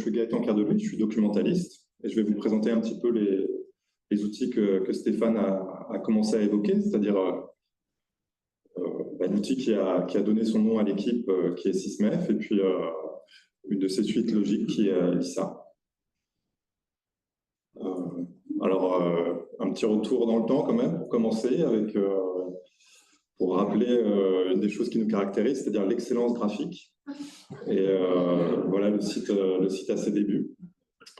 je suis Gaëtan Cardelouis, je suis documentaliste et je vais vous présenter un petit peu les outils que Stéphane a commencé à évoquer, c'est-à-dire l'outil qui a donné son nom à l'équipe qui est SysMef et puis une de ses suites logiques qui est Lisa. Un petit retour dans le temps quand même pour commencer avec pour rappeler une des choses qui nous caractérise, c'est-à-dire l'excellence graphique. Et voilà le site à ses débuts.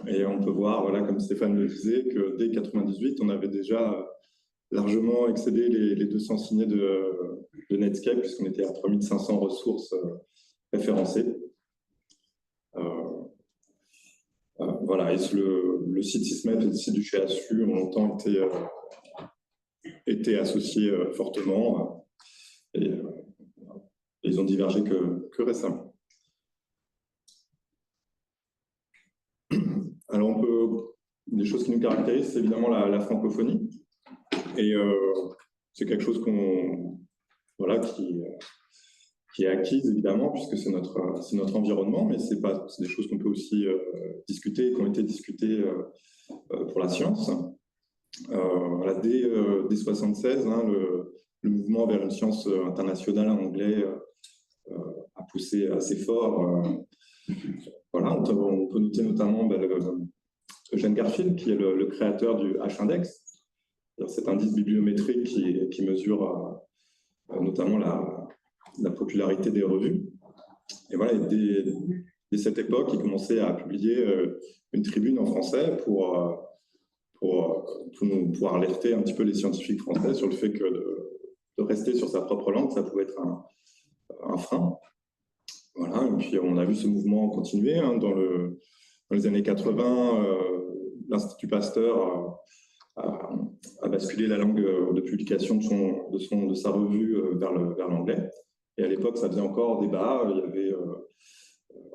Et on peut voir, voilà, comme Stéphane le disait, que dès 98, on avait déjà largement excédé les 200 signés de Netscape, puisqu'on était à 3500 ressources référencées. Voilà, et le site SysMef et le site du CHU ont longtemps été associés fortement. Et ils ont divergé que récemment. Alors, des choses qui nous caractérisent, c'est évidemment la francophonie. Et c'est quelque chose qui est acquise, évidemment, puisque c'est notre environnement, mais c'est des choses qu'on peut aussi discuter, qui ont été discutées pour la science. Voilà, dès 1976, le mouvement vers une science internationale en anglais a poussé assez fort. Voilà, on peut noter notamment Eugène Garfield, qui est le créateur du H-index. Cet indice bibliométrique qui mesure notamment la popularité des revues. Et voilà, dès cette époque, il commençait à publier une tribune en français pour pouvoir alerter un petit peu les scientifiques français sur le fait que de rester sur sa propre langue, ça pouvait être un frein. Voilà, et puis on a vu ce mouvement continuer. Dans les années 80, l'Institut Pasteur a basculé la langue de publication de sa revue vers l'anglais. Et à l'époque, ça faisait encore débat. Il y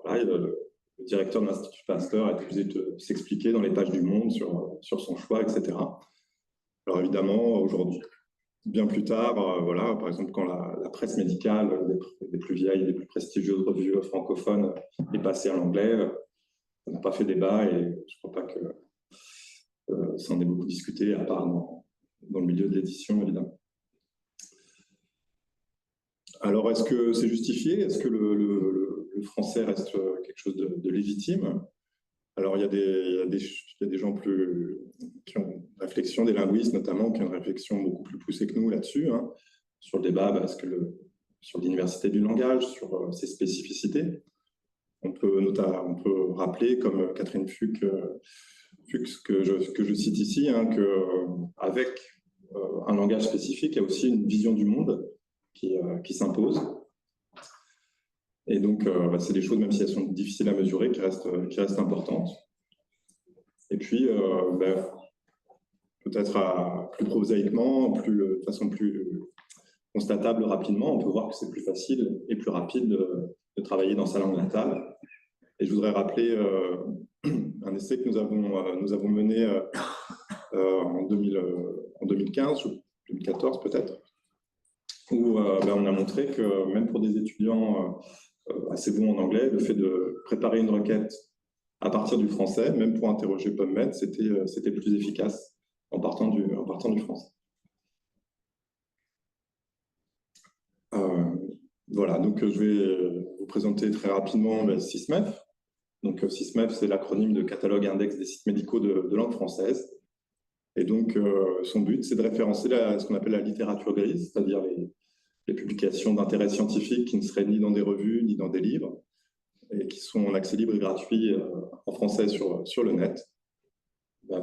avait le directeur de l'Institut Pasteur a été obligé de s'expliquer dans les pages du Monde sur son choix, etc. Alors évidemment, aujourd'hui, bien plus tard, voilà, par exemple, quand la presse médicale des plus vieilles et des plus prestigieuses revues francophones est passée à l'anglais, ça n'a pas fait débat et je ne crois pas que ça en ait beaucoup discuté, à part dans le milieu de l'édition, évidemment. Alors, est-ce que c'est justifié? Est-ce que le français reste quelque chose de légitime? Alors, il y a des gens qui ont une réflexion, des linguistes notamment, qui ont une réflexion beaucoup plus poussée que nous là-dessus, sur le débat sur l'université du langage, sur ses spécificités. On peut rappeler, comme Catherine Fuchs, que je cite ici, qu'avec un langage spécifique, il y a aussi une vision du monde qui s'impose. Et donc, c'est des choses, même si elles sont difficiles à mesurer, qui restent importantes. Et puis, peut-être plus prosaïquement, de façon plus constatable rapidement, on peut voir que c'est plus facile et plus rapide de travailler dans sa langue natale. Et je voudrais rappeler un essai que nous avons mené en 2015, 2014 peut-être, où on a montré que même pour des étudiants assez bons en anglais, le fait de préparer une requête à partir du français, même pour interroger PubMed, c'était plus efficace en partant du français. Voilà, donc je vais vous présenter très rapidement SysMef. Donc SysMef, c'est l'acronyme de Catalogue Index des sites médicaux de langue française. Et donc, son but, c'est de référencer ce qu'on appelle la littérature grise, c'est-à-dire les publications d'intérêt scientifique qui ne seraient ni dans des revues, ni dans des livres, et qui sont en accès libre et gratuit en français sur le net.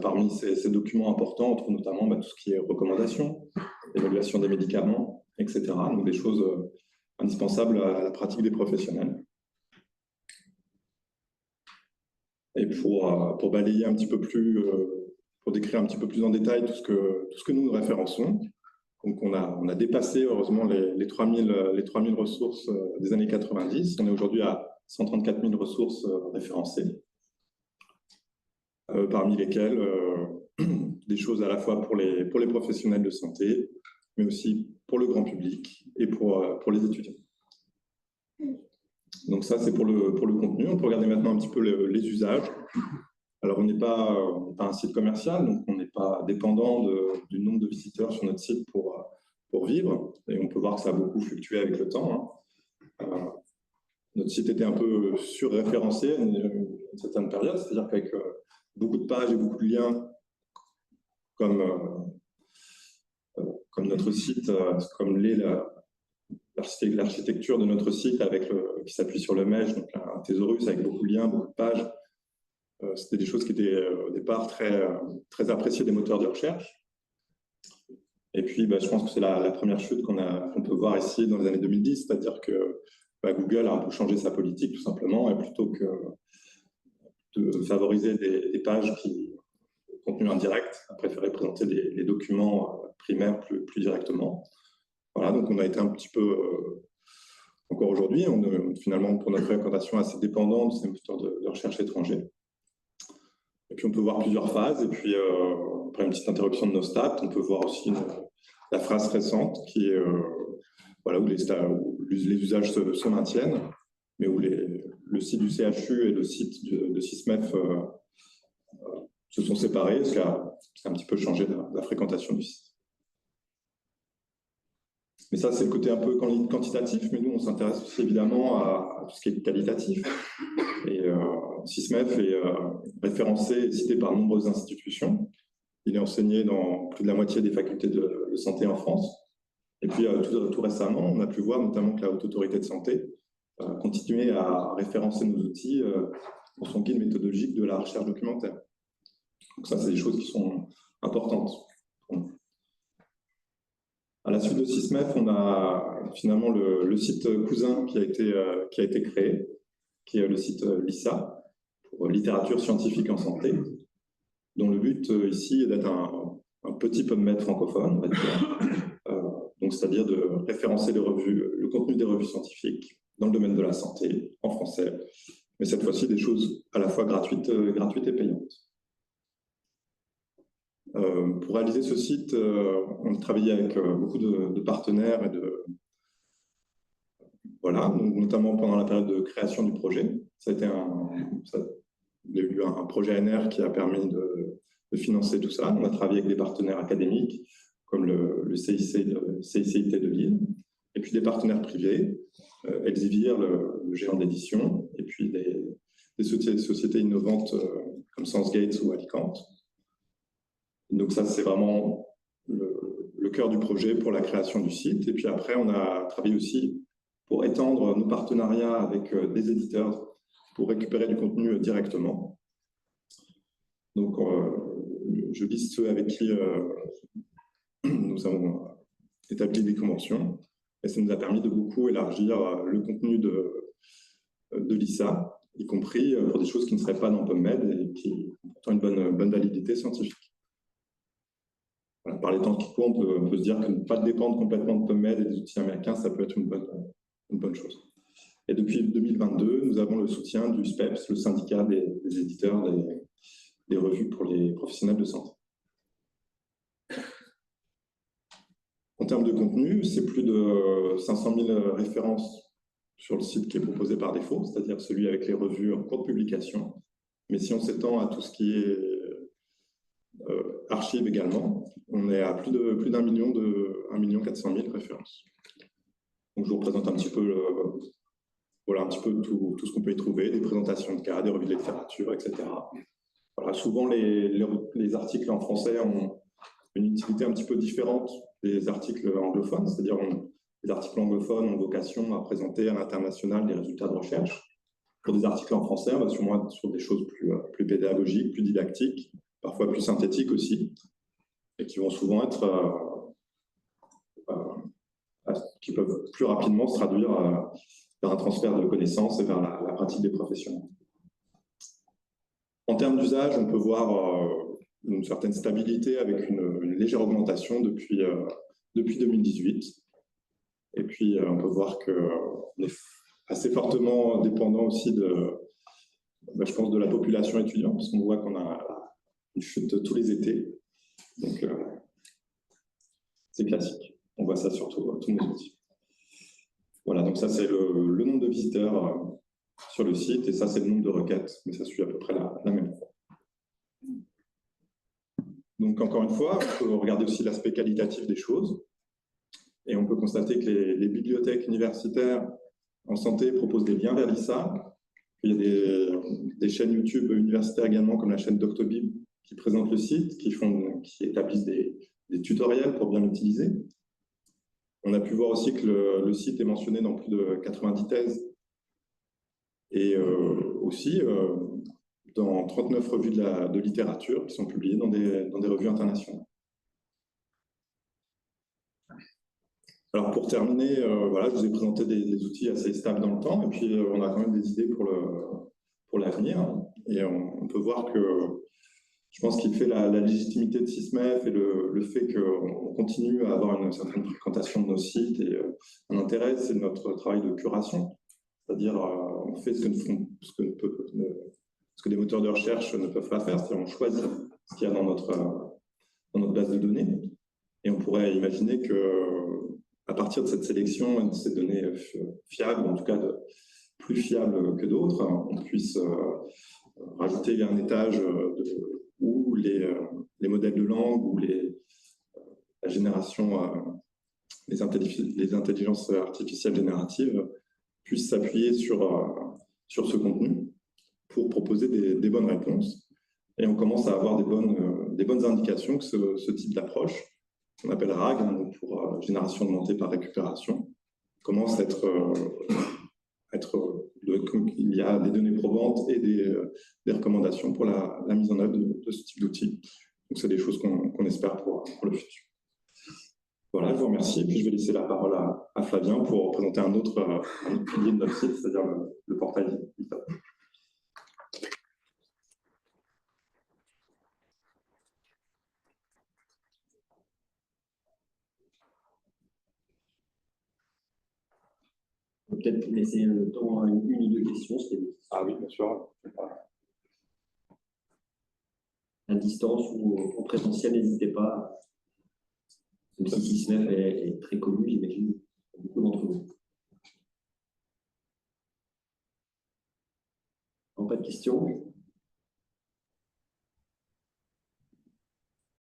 Parmi ces documents importants, on trouve notamment tout ce qui est recommandations, évaluation des médicaments, etc. Donc des choses indispensables à la pratique des professionnels. Et pour balayer un petit peu plus, pour décrire un petit peu plus en détail tout ce que nous référençons, donc on a dépassé heureusement les 3000 ressources des années 90. On est aujourd'hui à 134 000 ressources référencées, parmi lesquelles des choses à la fois pour les professionnels de santé, mais aussi pour le grand public et pour les étudiants. Donc ça, c'est pour le contenu. On peut regarder maintenant un petit peu les usages. Alors, on n'est pas un site commercial, donc on n'est pas dépendant du nombre de visiteurs sur notre site pour vivre. Et on peut voir que ça a beaucoup fluctué avec le temps. Notre site était un peu surréférencé à une certaine période, c'est-à-dire qu'avec beaucoup de pages et beaucoup de liens, comme notre site, comme l'architecture de notre site qui s'appuie sur le mesh, donc un thésaurus avec beaucoup de liens, beaucoup de pages. C'était des choses qui étaient au départ très appréciées des moteurs de recherche. Et puis, je pense que c'est la première chute qu'on peut voir ici dans les années 2010, c'est-à-dire que Google a un peu changé sa politique tout simplement, et plutôt que de favoriser des pages qui contenu indirect, a préféré présenter les documents primaires plus directement. Voilà, donc on a été un petit peu, encore aujourd'hui, finalement pour notre fréquentation assez dépendant de ces moteurs de recherche étrangers. Et puis on peut voir plusieurs phases, et puis après une petite interruption de nos stats, on peut voir aussi la phase récente qui est voilà, où les usages se maintiennent, mais où le site du CHU et le site de SysMef se sont séparés, parce que ça a un petit peu changé la fréquentation du site. Mais ça, c'est le côté un peu quantitatif, mais nous, on s'intéresse aussi évidemment à tout ce qui est qualitatif. Et SysMef est référencé et cité par de nombreuses institutions. Il est enseigné dans plus de la moitié des facultés de santé en France. Et puis, tout récemment, on a pu voir notamment que la Haute Autorité de Santé continuait à référencer nos outils pour son guide méthodologique de la recherche documentaire. Donc ça, c'est des choses qui sont importantes. À la suite de SysMef, on a finalement le site cousin qui a été créé, qui est le site LISA, pour littérature scientifique en santé, dont le but ici est d'être un petit PubMed francophone, on va dire. Donc, c'est-à-dire de référencer le contenu des revues scientifiques dans le domaine de la santé, en français, mais cette fois-ci des choses à la fois gratuites et payantes. Pour réaliser ce site, on a travaillé avec beaucoup de partenaires voilà, donc notamment pendant la période de création du projet. Il y a eu un projet ANR qui a permis de financer tout ça. On a travaillé avec des partenaires académiques comme le CICIT de Lille, et puis des partenaires privés, Elsevier, le géant d'édition, et puis des sociétés innovantes comme SenseGates ou Alicante. Donc ça, c'est vraiment le cœur du projet pour la création du site. Et puis après, on a travaillé aussi pour étendre nos partenariats avec des éditeurs pour récupérer du contenu directement. Donc, je liste ceux avec qui nous avons établi des conventions. Et ça nous a permis de beaucoup élargir le contenu de LISA, y compris pour des choses qui ne seraient pas dans PubMed et qui ont pourtant une bonne validité scientifique. Voilà, par les temps qui courent, on peut se dire que ne pas dépendre complètement de PubMed et des outils américains, ça peut être une bonne chose. Et depuis 2022, nous avons le soutien du SPEPS, le syndicat des éditeurs des revues pour les professionnels de santé. En termes de contenu, c'est plus de 500 000 références sur le site qui est proposé par défaut, c'est-à-dire celui avec les revues en cours de publication. Mais si on s'étend à tout ce qui est archives également, on est à plus d'1 million, 1 400 000 références. Donc je vous représente un petit peu, voilà, un petit peu tout ce qu'on peut y trouver, des présentations de cas, des revues de littérature, etc. Voilà, souvent les articles en français ont une utilité un petit peu différente des articles anglophones, c'est-à-dire les articles anglophones ont vocation à présenter à l'international des résultats de recherche. Pour des articles en français, on va sûrement être sur des choses plus pédagogiques, plus didactiques, parfois plus synthétiques aussi, et qui vont souvent être, qui peuvent plus rapidement se traduire vers un transfert de connaissances et vers la pratique des professionnels. En termes d'usage, on peut voir une certaine stabilité avec une légère augmentation depuis 2018. Et puis, on peut voir qu'on est assez fortement dépendant aussi je pense, de la population étudiante, parce qu'on voit qu'on a une chute tous les étés. Donc, c'est classique. On voit ça sur tous nos outils. Voilà, donc ça, c'est le nombre de visiteurs sur le site, et ça, c'est le nombre de requêtes, mais ça suit à peu près la même fois. Donc, encore une fois, il faut regarder aussi l'aspect qualitatif des choses, et on peut constater que les bibliothèques universitaires en santé proposent des liens vers l'ISA. Il y a des chaînes YouTube universitaires également, comme la chaîne Doctobib, qui présentent le site, qui établissent des tutoriels pour bien l'utiliser. On a pu voir aussi que le site est mentionné dans plus de 90 thèses et aussi dans 39 revues de littérature qui sont publiées dans des revues internationales. Alors pour terminer, voilà, je vous ai présenté des outils assez stables dans le temps, et puis on a quand même des idées pour l'avenir. Et on peut voir que je pense qu'il fait la légitimité de SysMef et le fait qu'on continue à avoir une certaine fréquentation de nos sites et un intérêt, c'est notre travail de curation. C'est-à-dire, on fait ce que des moteurs de recherche ne peuvent pas faire, c'est-à-dire on choisit ce qu'il y a dans notre base de données. Et on pourrait imaginer qu'à partir de cette sélection et de ces données fiables, en tout cas plus fiables que d'autres, on puisse rajouter un étage où les modèles de langue ou la génération, les intelligences artificielles génératives puissent s'appuyer sur ce contenu pour proposer des bonnes réponses. Et on commence à avoir des bonnes indications que ce type d'approche, qu'on appelle RAG, donc pour génération augmentée par récupération, commence à il y a des données probantes et des recommandations pour la mise en œuvre de ce type d'outils. Donc, c'est des choses qu'on espère pour le futur. Voilà, je vous remercie. Et puis, je vais laisser la parole à Flavien pour présenter un autre pilier de notre site, c'est-à-dire le portail GitHub. On peut peut-être laisser le temps à une ou deux questions. Ah oui, bien sûr. À distance ou en présentiel, n'hésitez pas. Même si SysMef est très connu, j'imagine, pour beaucoup d'entre vous. Non, pas de questions.